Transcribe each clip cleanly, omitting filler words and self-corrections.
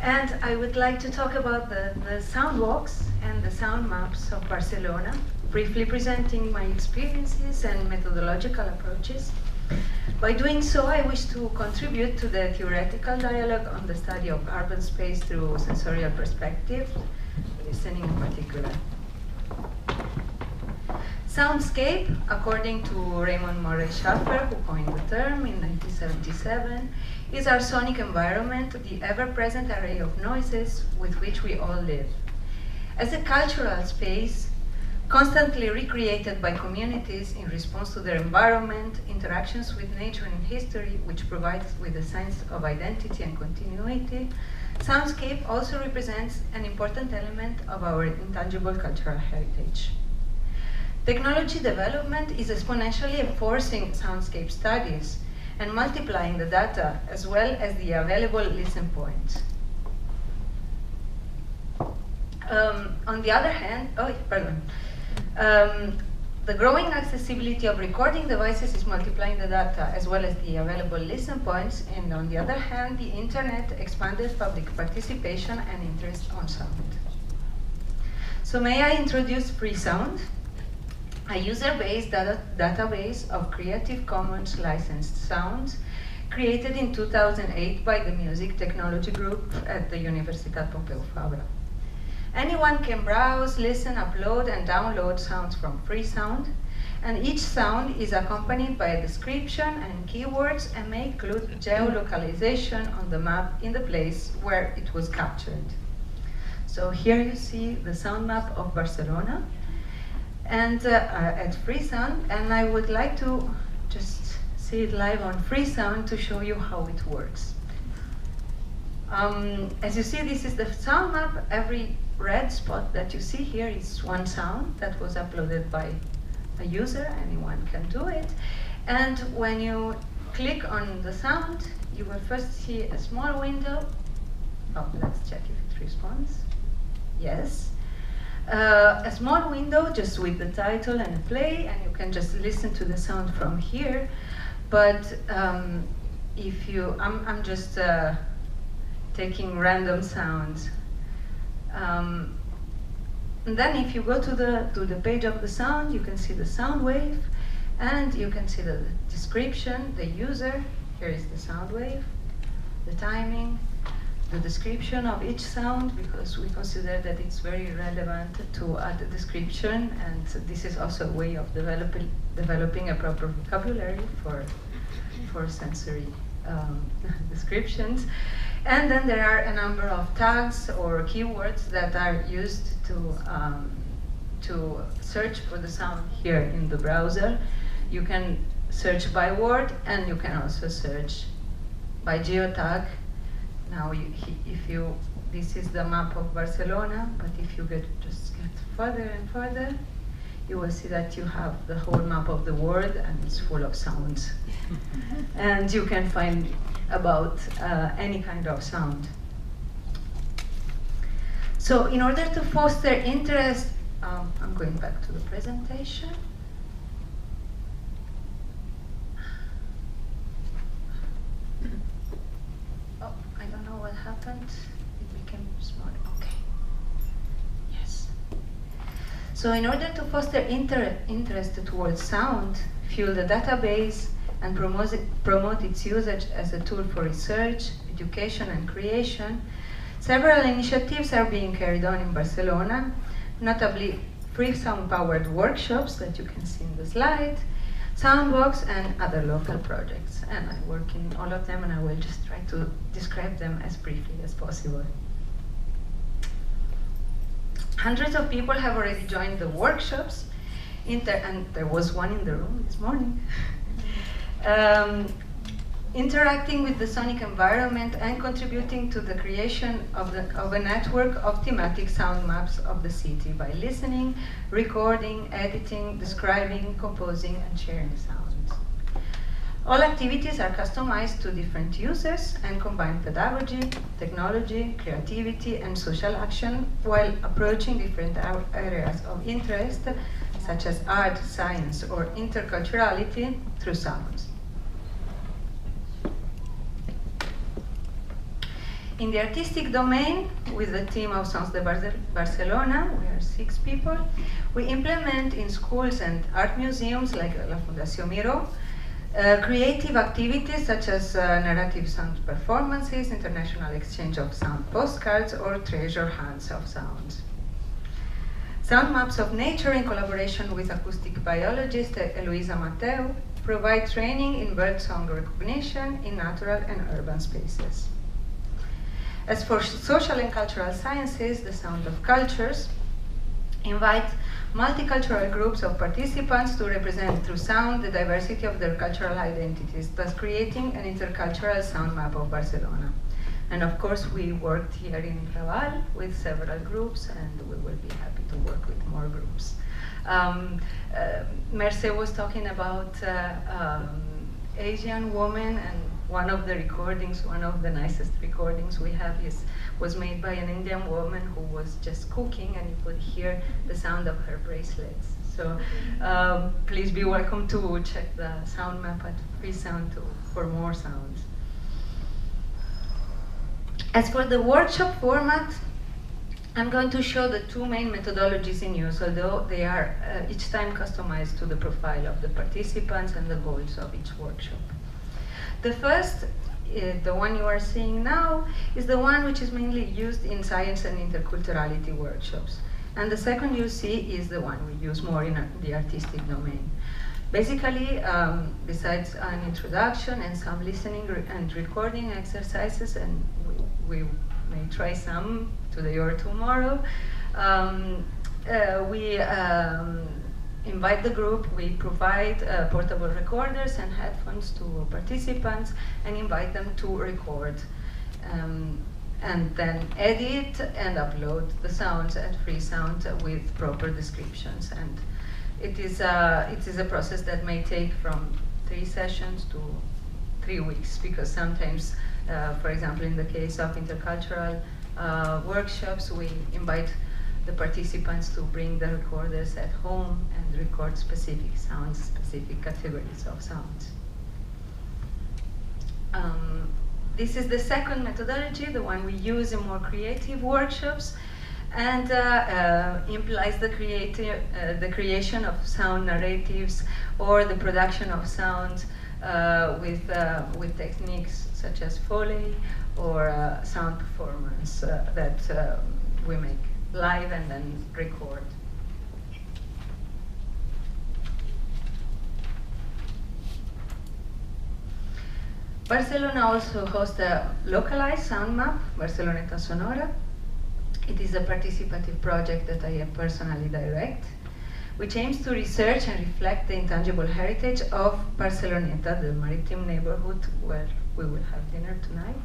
And I would like to talk about the sound walks and the sound maps of Barcelona, briefly presenting my experiences and methodological approaches. By doing so, I wish to contribute to the theoretical dialogue on the study of urban space through sensorial perspective, listening in particular. Soundscape, according to Raymond Murray Schafer, who coined the term in 1977, is our sonic environment, the ever-present array of noises with which we all live. As a cultural space, constantly recreated by communities in response to their environment, interactions with nature and history, which provides with a sense of identity and continuity, soundscape also represents an important element of our intangible cultural heritage. Technology development is exponentially enforcing soundscape studies and multiplying the data as well as the available listen points. On the other hand, the growing accessibility of recording devices is multiplying the data as well as the available listen points, and on the other hand, the internet expanded public participation and interest on sound. So may I introduce Freesound, a user-based database of Creative Commons licensed sounds created in 2008 by the Music Technology Group at the Universitat Pompeu Fabra. Anyone can browse, listen, upload, and download sounds from Freesound, and each sound is accompanied by a description and keywords and may include geolocalization on the map in the place where it was captured. So here you see the sound map of Barcelona and at Freesound, and I would like to just see it live on Freesound to show you how it works. As you see, this is the sound map. Every red spot that you see here is one sound that was uploaded by a user. Anyone can do it. And when you click on the sound, you will first see a small window. Oh, let's check if it responds. Yes. A small window just with the title and a play, and you can just listen to the sound from here. But if you, I'm just taking random sounds. And then if you go to the page of the sound, you can see the sound wave, and you can see the description, the user. Here is the sound wave, the timing, the description of each sound, because we consider that it's very relevant to add a description, and this is also a way of developing a proper vocabulary for sensory descriptions. And then there are a number of tags or keywords that are used to search for the sound here in the browser. You can search by word, and you can also search by geotag. Now, this is the map of Barcelona, but if you just get further and further, you will see that you have the whole map of the world, and it's full of sounds. And you can find about any kind of sound. So in order to foster interest, I'm going back to the presentation. Oh, I don't know what happened. It became small. Okay. Yes. So in order to foster interest towards sound, fuel the database, and promote its usage as a tool for research, education, and creation, several initiatives are being carried on in Barcelona, notably free sound-powered workshops that you can see in the slide, soundbox, and other local projects. And I work in all of them, and I will just try to describe them as briefly as possible. Hundreds of people have already joined the workshops, and there was one in the room this morning. Interacting with the sonic environment and contributing to the creation of a network of thematic sound maps of the city by listening, recording, editing, describing, composing, and sharing sounds. All activities are customized to different users and combine pedagogy, technology, creativity, and social action while approaching different areas of interest, such as art, science, or interculturality through sounds. In the artistic domain, with the team of Sons de Barcelona, we are 6 people, we implement in schools and art museums like La Fundación Miro, creative activities such as narrative sound performances, international exchange of sound postcards, or treasure hunts of sounds. Sound maps of nature, in collaboration with acoustic biologist Eloisa Mateu, provide training in birdsong recognition in natural and urban spaces. As for social and cultural sciences, the Sound of Cultures invite multicultural groups of participants to represent through sound the diversity of their cultural identities, thus creating an intercultural sound map of Barcelona. And of course, we worked here in Raval with several groups, and we will be happy to work with more groups. Merce was talking about Asian women, and one of the recordings, one of the nicest recordings we have was made by an Indian woman who was just cooking, and you could hear the sound of her bracelets. So please be welcome to check the sound map at Freesound for more sounds. As for the workshop format, I'm going to show the 2 main methodologies in use, although they are each time customized to the profile of the participants and the goals of each workshop. The first, the one you are seeing now, is the one which is mainly used in science and interculturality workshops. And the second you see is the one we use more in the artistic domain. Basically, besides an introduction and some listening and recording exercises, and we may try some today or tomorrow, we invite the group, we provide portable recorders and headphones to participants and invite them to record. And then edit and upload the sounds at Freesound with proper descriptions. And it is a process that may take from 3 sessions to 3 weeks, because sometimes, for example, in the case of intercultural workshops, we invite the participants to bring the recorders at home and record specific sounds, specific categories of sounds. This is the second methodology, the one we use in more creative workshops, and implies the creation of sound narratives or the production of sound with techniques such as Foley or sound performance that we make live and then record. Barcelona also hosts a localized sound map, Barcelona Sonora. It is a participative project that I personally direct, which aims to research and reflect the intangible heritage of Barceloneta, the maritime neighborhood where we will have dinner tonight,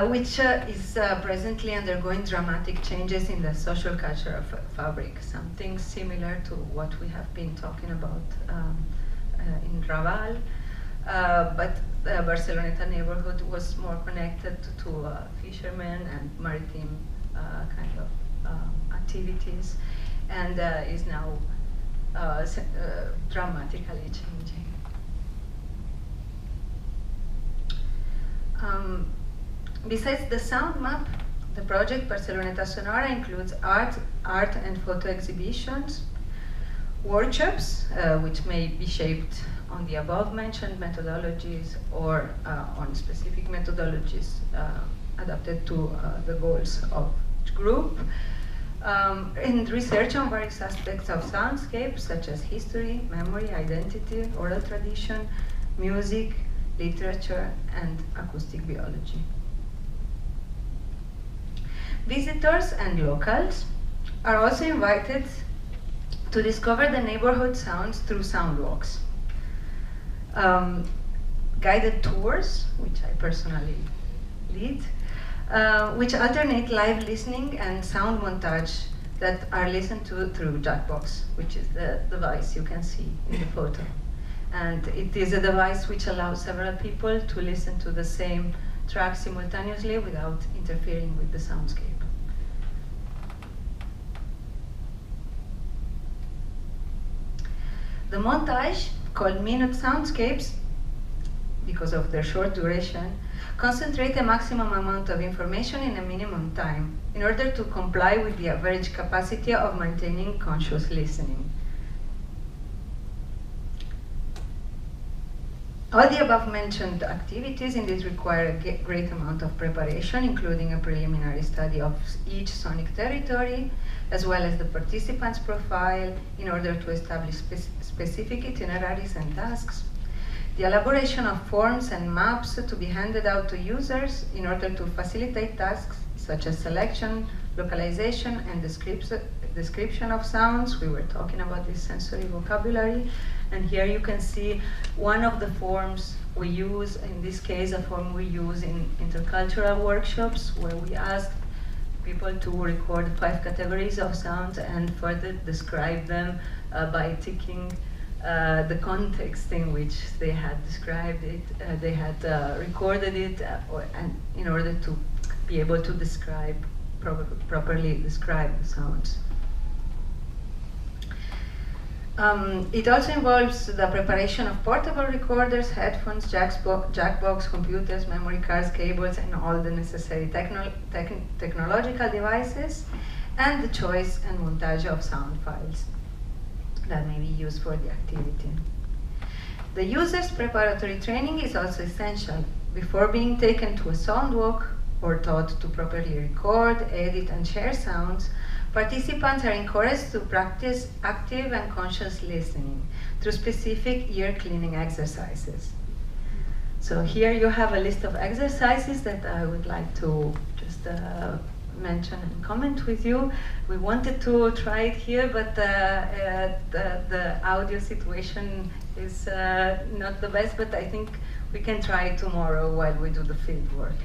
which is presently undergoing dramatic changes in the social culture of fabric, something similar to what we have been talking about in Raval. But the Barceloneta neighborhood was more connected to fishermen and maritime kind of activities, and is now dramatically changing. Besides the sound map, the project Barceloneta Sonora includes art and photo exhibitions, workshops, which may be shaped on the above-mentioned methodologies or on specific methodologies adapted to the goals of each group, and research on various aspects of soundscape, such as history, memory, identity, oral tradition, music, literature, and acoustic biology. Visitors and locals are also invited to discover the neighborhood sounds through sound walks. Guided tours, which I personally lead, which alternate live listening and sound montage that are listened to through Jackbox, which is the device you can see in the photo. And it is a device which allows several people to listen to the same track simultaneously without interfering with the soundscape. The montage, called Minute Soundscapes, because of their short duration, concentrate a maximum amount of information in a minimum time in order to comply with the average capacity of maintaining conscious listening. All the above mentioned activities indeed require a great amount of preparation, including a preliminary study of each sonic territory, as well as the participant's profile, in order to establish specific itineraries and tasks. The elaboration of forms and maps to be handed out to users in order to facilitate tasks such as selection, localization, and description of sounds. We were talking about this sensory vocabulary. And here you can see one of the forms we use, in this case a form we use in intercultural workshops, where we ask people to record 5 categories of sounds and further describe them by ticking the context in which they had described it, they had recorded it, and in order to be able to describe, properly describe the sounds. It also involves the preparation of portable recorders, headphones, jackbox, computers, memory cards, cables, and all the necessary technological devices, and the choice and montage of sound files that may be used for the activity. The user's preparatory training is also essential. Before being taken to a sound walk or taught to properly record, edit, and share sounds, participants are encouraged to practice active and conscious listening through specific ear cleaning exercises. So here you have a list of exercises that I would like to just mention and comment with you. We wanted to try it here, but the audio situation is not the best, but I think we can try it tomorrow while we do the field work.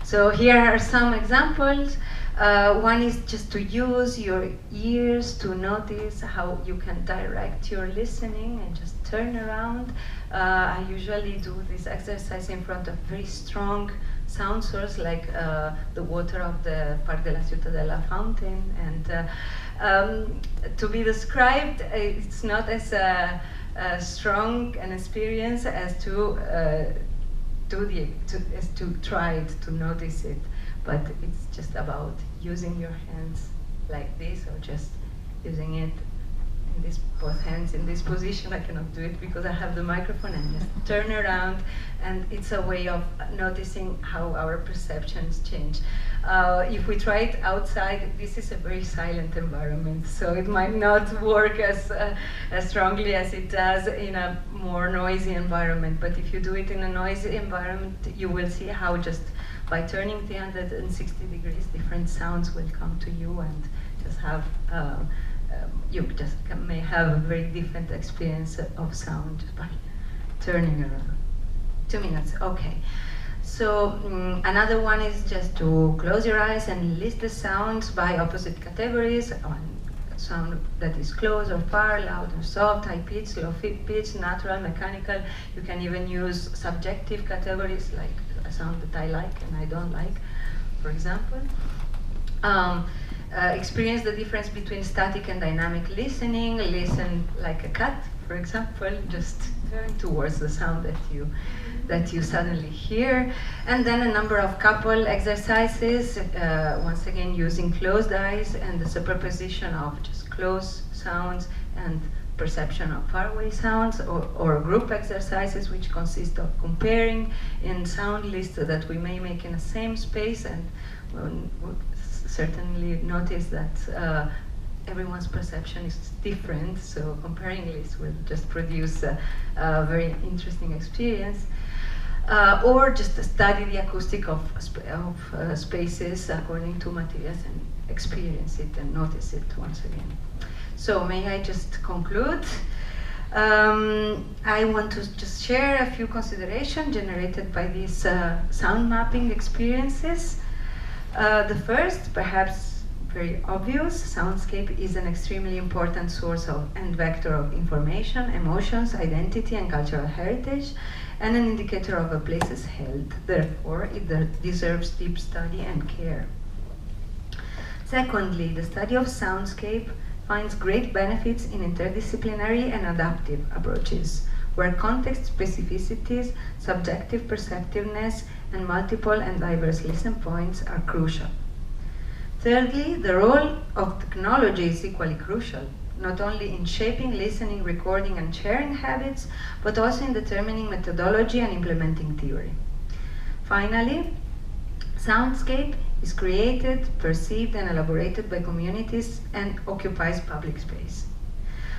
So here are some examples. One is just to use your ears to notice how you can direct your listening and just turn around. I usually do this exercise in front of very strong sound source, like the water of the Park de la Ciutadella fountain. And to be described, it's not as strong an experience as to try it, to notice it, but it's just about using your hands like this, or just using it in this, both hands in this position. I cannot do it because I have the microphone, and just turn around, and it's a way of noticing how our perceptions change. If we try it outside, this is a very silent environment, so it might not work as strongly as it does in a more noisy environment. But if you do it in a noisy environment, you will see how just by turning 360 degrees, different sounds will come to you, and just have you just may have a very different experience of sound just by turning around. 2 minutes, okay. So another one is just to close your eyes and list the sounds by opposite categories. Sound that is close or far, loud or soft, high pitch, low pitch, natural, mechanical. You can even use subjective categories, like a sound that I like and I don't like, for example. Experience the difference between static and dynamic listening. Listen like a cat, for example, just turn towards the sound that you suddenly hear. And then a number of couple exercises, once again using closed eyes and the superposition of just close sounds and perception of faraway sounds, or group exercises which consist of comparing in sound lists that we may make in the same space, and we'll certainly notice that everyone's perception is different, so comparing lists will just produce a very interesting experience. Or just study the acoustic of spaces according to materials and experience it and notice it once again. So may I just conclude? I want to just share a few considerations generated by these sound mapping experiences. The first, perhaps very obvious, soundscape is an extremely important source of and vector of information, emotions, identity, and cultural heritage, and an indicator of a place's health. Therefore, it deserves deep study and care. Secondly, the study of soundscape finds great benefits in interdisciplinary and adaptive approaches. where context specificities, subjective perceptiveness, and multiple and diverse listen points are crucial. Thirdly, the role of technology is equally crucial, not only in shaping listening, recording, and sharing habits, but also in determining methodology and implementing theory. Finally, soundscape is created, perceived, and elaborated by communities and occupies public space.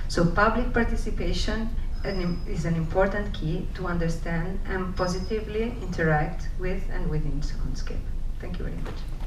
So public participation is an important key to understand and positively interact with and within soundscape. Thank you very much.